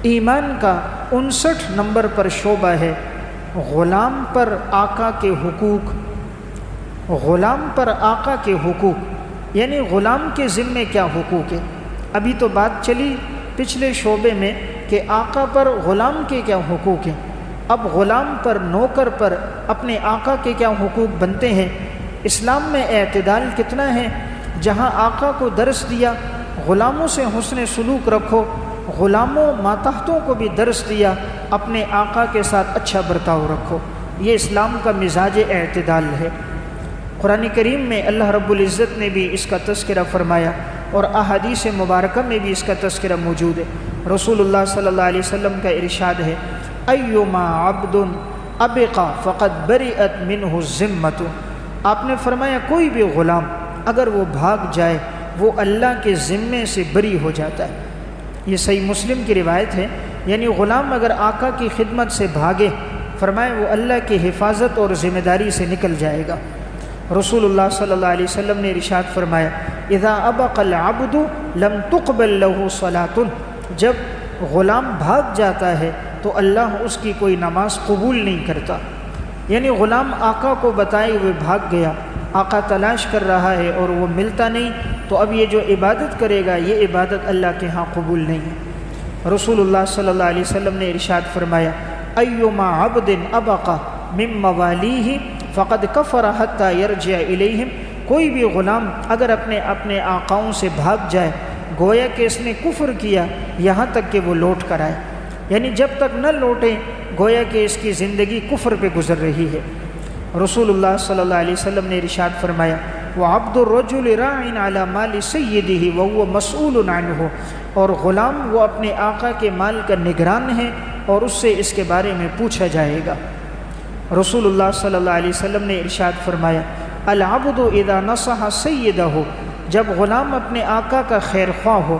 ایمان کا 59 نمبر پر شعبہ ہے غلام پر آقا کے حقوق۔ غلام پر آقا کے حقوق یعنی غلام کے ذمے کیا حقوق ہے۔ ابھی تو بات چلی پچھلے شعبے میں کہ آقا پر غلام کے کیا حقوق ہیں، اب غلام پر نوکر پر اپنے آقا کے کیا حقوق بنتے ہیں۔ اسلام میں اعتدال کتنا ہے، جہاں آقا کو درس دیا غلاموں سے حسن سلوک رکھو، غلاموں ماتحتوں کو بھی درس دیا اپنے آقا کے ساتھ اچھا برتاؤ رکھو۔ یہ اسلام کا مزاج اعتدال ہے۔ قرآن کریم میں اللہ رب العزت نے بھی اس کا تذکرہ فرمایا اور احادیث مبارکہ میں بھی اس کا تذکرہ موجود ہے۔ رسول اللہ صلی اللہ علیہ وسلم کا ارشاد ہے ایما عبد ابقا فقد برئت منہ الذمۃ۔ آپ نے فرمایا کوئی بھی غلام اگر وہ بھاگ جائے وہ اللہ کے ذمے سے بری ہو جاتا ہے۔ یہ صحیح مسلم کی روایت ہے، یعنی غلام اگر آقا کی خدمت سے بھاگے فرمایا وہ اللہ کی حفاظت اور ذمہ داری سے نکل جائے گا۔ رسول اللہ صلی اللہ علیہ وسلم نے ارشاد فرمایا اذا ابق العبد لم تقبل له صلاۃ، جب غلام بھاگ جاتا ہے تو اللہ اس کی کوئی نماز قبول نہیں کرتا۔ یعنی غلام آقا کو بتائے ہوئے بھاگ گیا، آقا تلاش کر رہا ہے اور وہ ملتا نہیں، تو اب یہ جو عبادت کرے گا یہ عبادت اللہ کے ہاں قبول نہیں ہے۔ رسول اللہ صلی اللہ علیہ وسلم نے ارشاد فرمایا ایما عبد ابقا من موالیہ فقد کفر حتی یرجع الیہم، کوئی بھی غلام اگر اپنے آقاؤں سے بھاگ جائے گویا کہ اس نے کفر کیا یہاں تک کہ وہ لوٹ کر آئے، یعنی جب تک نہ لوٹے گویا کہ اس کی زندگی کفر پہ گزر رہی ہے۔ رسول اللہ صلی اللہ علیہ وسلم نے ارشاد فرمایا وعبد الرجل راع علی مال سیدہ وہو مسئول عنہ، اور غلام وہ اپنے آقا کے مال کا نگران ہے اور اس سے اس کے بارے میں پوچھا جائے گا۔ رسول اللہ صلی اللہ علیہ وسلم نے ارشاد فرمایا العبد اذا نصح سیدہ، جب غلام اپنے آقا کا خیر خواہ ہو،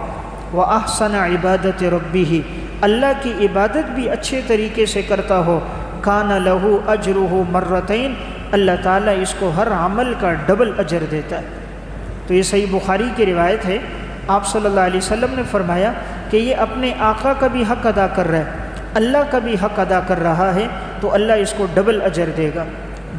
وَأَحْسَنَ عِبَادَةِ رَبِّهِ، اللہ کی عبادت بھی اچھے طریقے سے کرتا ہو، كَانَ لَهُ أَجْرُهُ مَرَّتَيْن، اللہ تعالیٰ اس کو ہر عمل کا ڈبل اجر دیتا ہے۔ تو یہ صحیح بخاری کی روایت ہے، آپ صلی اللہ علیہ وسلم نے فرمایا کہ یہ اپنے آقا کا بھی حق ادا کر رہا ہے، اللہ کا بھی حق ادا کر رہا ہے، تو اللہ اس کو ڈبل اجر دے گا۔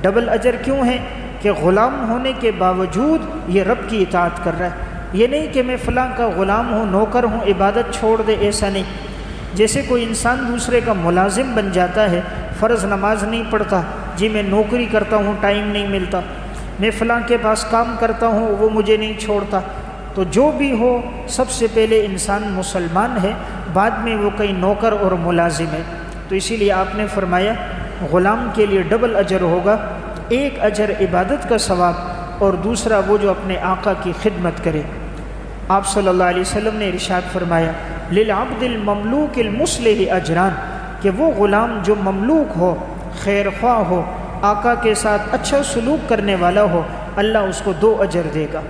ڈبل اجر کیوں ہے کہ غلام ہونے کے باوجود یہ رب کی اطاعت کر رہا ہے۔ یہ نہیں کہ میں فلاں کا غلام ہوں، نوکر ہوں، عبادت چھوڑ دے، ایسا نہیں۔ جیسے کوئی انسان دوسرے کا ملازم بن جاتا ہے، فرض نماز نہیں پڑھتا، جی میں نوکری کرتا ہوں ٹائم نہیں ملتا، میں فلاں کے پاس کام کرتا ہوں وہ مجھے نہیں چھوڑتا، تو جو بھی ہو سب سے پہلے انسان مسلمان ہے، بعد میں وہ کئی نوکر اور ملازم ہے۔ تو اسی لیے آپ نے فرمایا غلام کے لیے ڈبل اجر ہوگا، ایک اجر عبادت کا ثواب اور دوسرا وہ جو اپنے آقا کی خدمت کرے۔ آپ صلی اللہ علیہ وسلم نے ارشاد فرمایا للعبد المملوک المصلح اجران، کہ وہ غلام جو مملوک ہو، خیر خواہ ہو، آقا کے ساتھ اچھا سلوک کرنے والا ہو، اللہ اس کو 2 اجر دے گا۔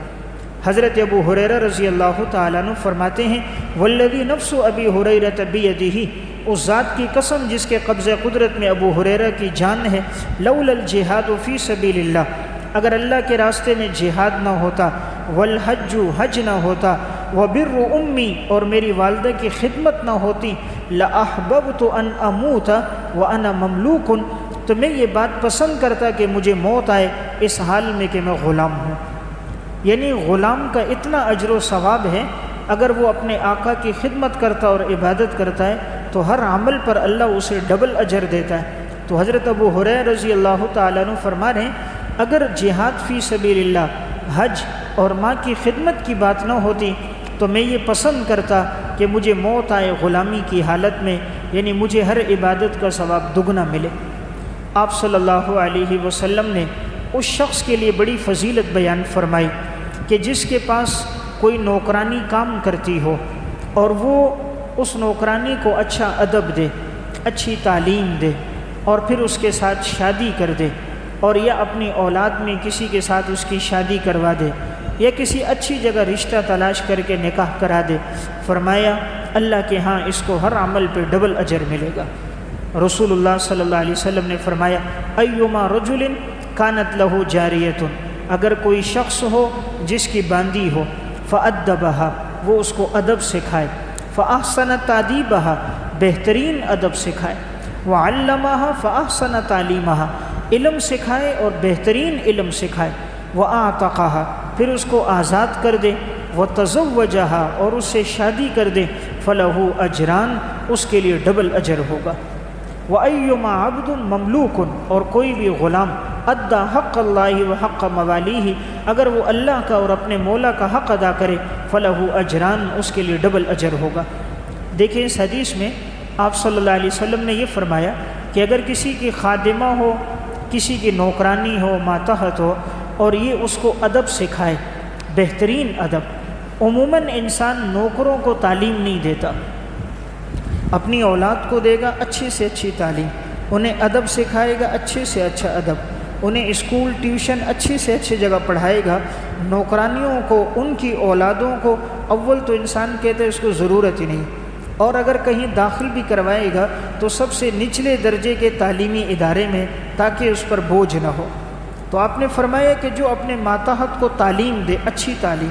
حضرت ابو ہریرہ رضی اللہ تعالیٰ عنہ فرماتے ہیں والذی نفس ابی ہریرہ بیدہ، اس ذات کی قسم جس کے قبضہ قدرت میں ابو ہریرہ کی جان ہے، لولا الجہاد فی سبیل اللہ، اگر اللہ کے راستے میں جہاد نہ ہوتا، والحج حج نہ ہوتا، وبر امی اور میری والدہ کی خدمت نہ ہوتی، لاحببت ان اموت وانا مملوک، تو میں یہ بات پسند کرتا کہ مجھے موت آئے اس حال میں کہ میں غلام ہوں۔ یعنی غلام کا اتنا اجر و ثواب ہے، اگر وہ اپنے آقا کی خدمت کرتا اور عبادت کرتا ہے تو ہر عمل پر اللہ اسے ڈبل اجر دیتا ہے۔ تو حضرت ابو ہریرہ رضی اللہ تعالیٰ عنہ فرما رہے ہیں اگر جہاد فی سبیل اللہ، حج اور ماں کی خدمت کی بات نہ ہوتی تو میں یہ پسند کرتا کہ مجھے موت آئے غلامی کی حالت میں، یعنی مجھے ہر عبادت کا ثواب دگنا ملے۔ آپ صلی اللہ علیہ وسلم نے اس شخص کے لیے بڑی فضیلت بیان فرمائی کہ جس کے پاس کوئی نوکرانی کام کرتی ہو اور وہ اس نوکرانی کو اچھا ادب دے، اچھی تعلیم دے اور پھر اس کے ساتھ شادی کر دے، اور یا اپنی اولاد میں کسی کے ساتھ اس کی شادی کروا دے یا کسی اچھی جگہ رشتہ تلاش کر کے نکاح کرا دے، فرمایا اللہ کے ہاں اس کو ہر عمل پہ ڈبل اجر ملے گا۔ رسول اللہ صلی اللہ علیہ وسلم نے فرمایا ایما رجل کانت لہ جاریۃ، اگر کوئی شخص ہو جس کی باندی ہو، فأدبہا، وہ اس کو ادب سکھائے، فأحسن تادیبہا، بہترین ادب سکھائے، وعلمها فاحسن تعلیمها، علم سکھائے اور بہترین علم سکھائے، واعتقها، پھر اس کو آزاد کر دے، وتزوجها، اور اس سے شادی کر دے، فلہ اجران، اس کے لیے ڈبل اجر ہوگا، وایما عبد مملوک، اور کوئی بھی غلام ادا حق اللہ و حق موالیہ، اگر وہ اللہ کا اور اپنے مولا کا حق ادا کرے، فلہ اجران، اس کے لیے ڈبل اجر ہوگا۔ دیکھیں اس حدیث میں آپ صلی اللہ علیہ وسلم نے یہ فرمایا کہ اگر کسی کی خادمہ ہو، کسی کی نوکرانی ہو، ماتحت ہو، اور یہ اس کو ادب سکھائے، بہترین ادب۔ عموماً انسان نوکروں کو تعلیم نہیں دیتا، اپنی اولاد کو دے گا اچھی سے اچھی تعلیم، انہیں ادب سکھائے گا اچھے سے اچھا ادب، انہیں اسکول ٹیوشن اچھی سے اچھی جگہ پڑھائے گا۔ نوکرانیوں کو، ان کی اولادوں کو اول تو انسان کہتے ہیں اس کو ضرورت ہی نہیں، اور اگر کہیں داخل بھی کروائے گا تو سب سے نچلے درجے کے تعلیمی ادارے میں، تاکہ اس پر بوجھ نہ ہو۔ تو آپ نے فرمایا کہ جو اپنے ماتحت کو تعلیم دے، اچھی تعلیم،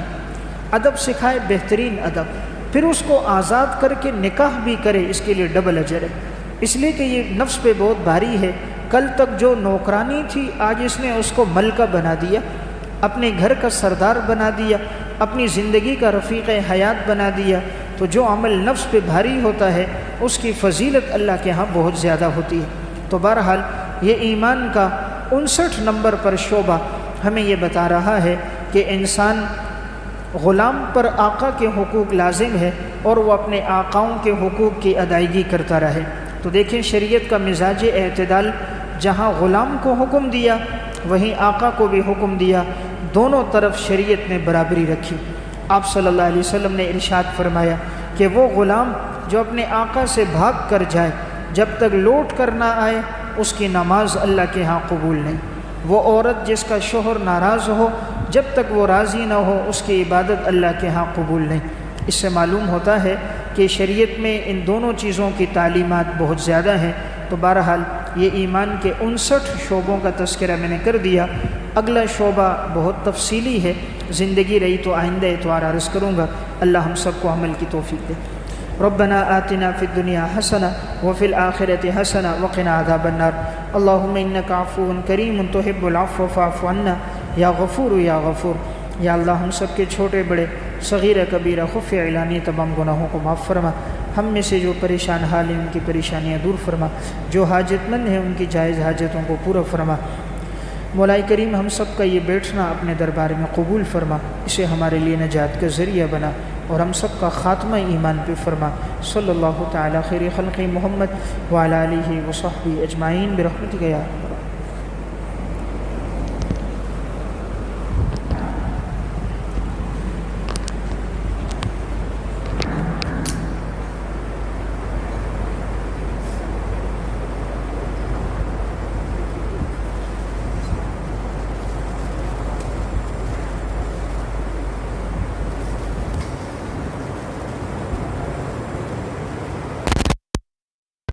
ادب سکھائے، بہترین ادب، پھر اس کو آزاد کر کے نکاح بھی کرے، اس کے لیے ڈبل اجر ہے۔ اس لیے کہ یہ نفس پہ بہت بھاری ہے۔ کل تک جو نوکرانی تھی، آج اس نے اس کو ملکہ بنا دیا، اپنے گھر کا سردار بنا دیا، اپنی زندگی کا رفیق حیات بنا دیا۔ تو جو عمل نفس پہ بھاری ہوتا ہے اس کی فضیلت اللہ کے ہاں بہت زیادہ ہوتی ہے۔ تو بہرحال یہ ایمان کا 59 نمبر پر شعبہ ہمیں یہ بتا رہا ہے کہ انسان غلام پر آقا کے حقوق لازم ہے اور وہ اپنے آقاؤں کے حقوق کی ادائیگی کرتا رہے۔ تو دیکھیں شریعت کا مزاج اعتدال، جہاں غلام کو حکم دیا وہیں آقا کو بھی حکم دیا، دونوں طرف شریعت نے برابری رکھی۔ آپ صلی اللہ علیہ وسلم نے ارشاد فرمایا کہ وہ غلام جو اپنے آقا سے بھاگ کر جائے، جب تک لوٹ کر نہ آئے اس کی نماز اللہ کے ہاں قبول نہیں۔ وہ عورت جس کا شوہر ناراض ہو، جب تک وہ راضی نہ ہو اس کی عبادت اللہ کے ہاں قبول نہیں۔ اس سے معلوم ہوتا ہے کہ شریعت میں ان دونوں چیزوں کی تعلیمات بہت زیادہ ہیں۔ تو بہرحال یہ ایمان کے 59 شعبوں کا تذکرہ میں نے کر دیا۔ اگلا شعبہ بہت تفصیلی ہے، زندگی رہی تو آئندہ اتوار عرض کروں گا۔ اللہ ہم سب کو عمل کی توفیق دے۔ ربنا آتنا فی الدنیا حسنہ وفی الآخرۃ حسنہ وقنا عذاب النار۔ اللہم انک عفو کریم تحب العفو فاعف عنا یا غفور یا غفور۔ یا اللہ ہم سب کے چھوٹے بڑے، صغیرہ کبیرہ، خفیہ اعلانیہ تمام گناہوں کو معاف فرما۔ ہم میں سے جو پریشان حال ہیں ان کی پریشانیاں دور فرما، جو حاجت مند ہیں ان کی جائز حاجتوں کو پورا فرما۔ مولا کریم ہم سب کا یہ بیٹھنا اپنے دربار میں قبول فرما، اسے ہمارے لیے نجات کا ذریعہ بنا، اور ہم سب کا خاتمہ ایمان پہ فرما۔ صلی اللہ تعالی خیر خلق محمد وعلی آلہ وصحبہ اجمعین برحمتک یا